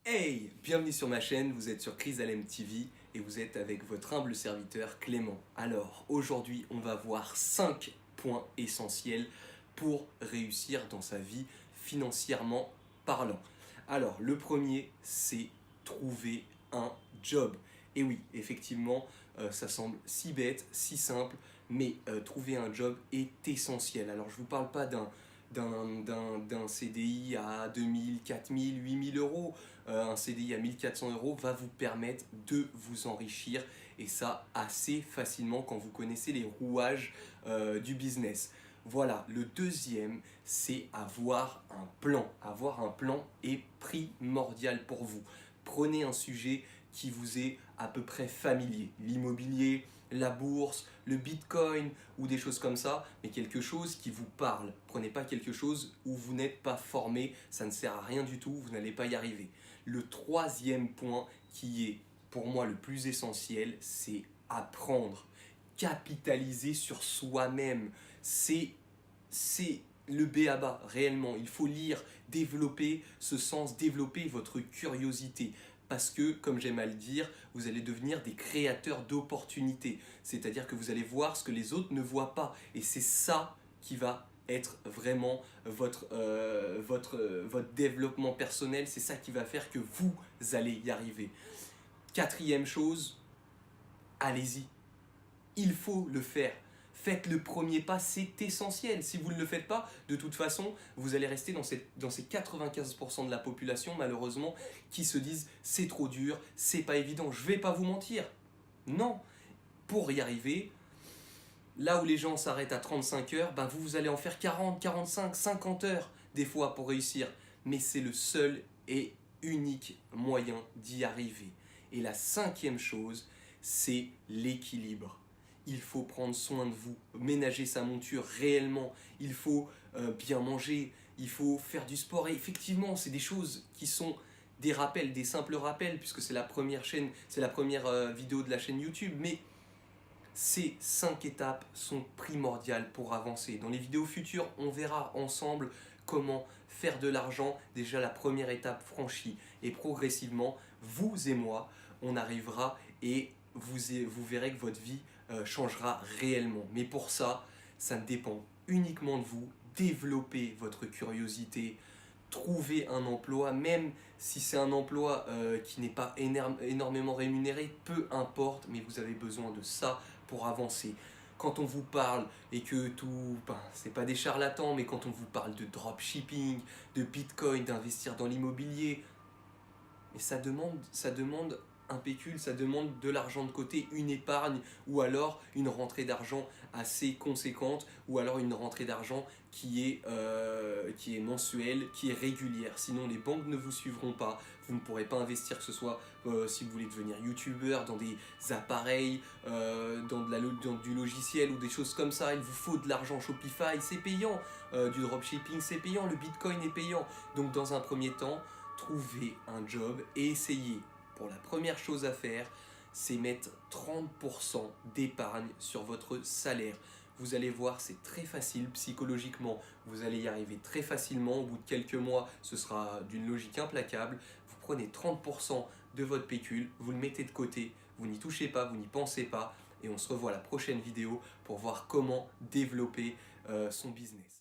Hey, bienvenue sur ma chaîne, vous êtes sur Chrysalem TV et vous êtes avec votre humble serviteur Clément. Alors, aujourd'hui, on va voir 5 points essentiels pour réussir dans sa vie financièrement parlant. Alors, le premier, c'est trouver un job. Et oui, effectivement, ça semble si bête, si simple, mais trouver un job est essentiel. Alors, je ne vous parle pas d'un CDI à 2000, 4000, 8000 euros. Un CDI à 1400 euros va vous permettre de vous enrichir et ça assez facilement quand vous connaissez les rouages du business. Voilà, le deuxième, c'est avoir un plan. Avoir un plan est primordial pour vous. Prenez un sujet qui vous est à peu près familier. L'immobilier, la bourse, le bitcoin ou des choses comme ça, mais quelque chose qui vous parle. Prenez pas quelque chose où vous n'êtes pas formé, ça ne sert à rien du tout, vous n'allez pas y arriver. Le troisième point qui est pour moi le plus essentiel, c'est apprendre. Capitaliser sur soi-même. C'est le b.a.-ba, réellement. Il faut lire, développer ce sens, développer votre curiosité. Parce que, comme j'aime à le dire, vous allez devenir des créateurs d'opportunités. C'est-à-dire que vous allez voir ce que les autres ne voient pas. Et c'est ça qui va être vraiment votre développement personnel. C'est ça qui va faire que vous allez y arriver. Quatrième chose, allez-y. Il faut le faire. Faites le premier pas, c'est essentiel. Si vous ne le faites pas, de toute façon, vous allez rester dans ces 95% de la population, malheureusement, qui se disent c'est trop dur, c'est pas évident. Je vais pas vous mentir. Non. Pour y arriver, là où les gens s'arrêtent à 35 heures, ben vous allez en faire 40, 45, 50 heures des fois pour réussir. Mais c'est le seul et unique moyen d'y arriver. Et la cinquième chose, c'est l'équilibre. Il faut prendre soin de vous, ménager sa monture réellement, il faut bien manger, il faut faire du sport. Et effectivement, c'est des choses qui sont des rappels, des simples rappels, puisque c'est la première chaîne, c'est la première vidéo de la chaîne YouTube. Mais ces 5 étapes sont primordiales pour avancer. Dans les vidéos futures, on verra ensemble comment faire de l'argent, déjà la première étape franchie. Et progressivement, vous et moi, on arrivera et vous verrez que votre vie changera réellement. Mais pour ça, ça ne dépend uniquement de vous. Développez votre curiosité, trouvez un emploi, même si c'est un emploi qui n'est pas énormément rémunéré, peu importe, mais vous avez besoin de ça pour avancer. Quand on vous parle et que tout, c'est pas des charlatans, mais quand on vous parle de dropshipping, de bitcoin, d'investir dans l'immobilier, et ça demande un pécule, ça demande de l'argent de côté, une épargne, ou alors une rentrée d'argent assez conséquente, ou alors une rentrée d'argent qui est mensuelle, qui est régulière. Sinon, les banques ne vous suivront pas, vous ne pourrez pas investir, que ce soit si vous voulez devenir youtubeur, dans des appareils, dans du logiciel ou des choses comme ça. Il vous faut de l'argent. Shopify, c'est payant, du dropshipping, c'est payant, le bitcoin est payant. Donc dans un premier temps, trouvez un job et essayez. Pour la première chose à faire, c'est mettre 30% d'épargne sur votre salaire. Vous allez voir, c'est très facile psychologiquement. Vous allez y arriver très facilement. Au bout de quelques mois, ce sera d'une logique implacable. Vous prenez 30% de votre pécule, vous le mettez de côté, vous n'y touchez pas, vous n'y pensez pas. Et on se revoit à la prochaine vidéo pour voir comment développer son business.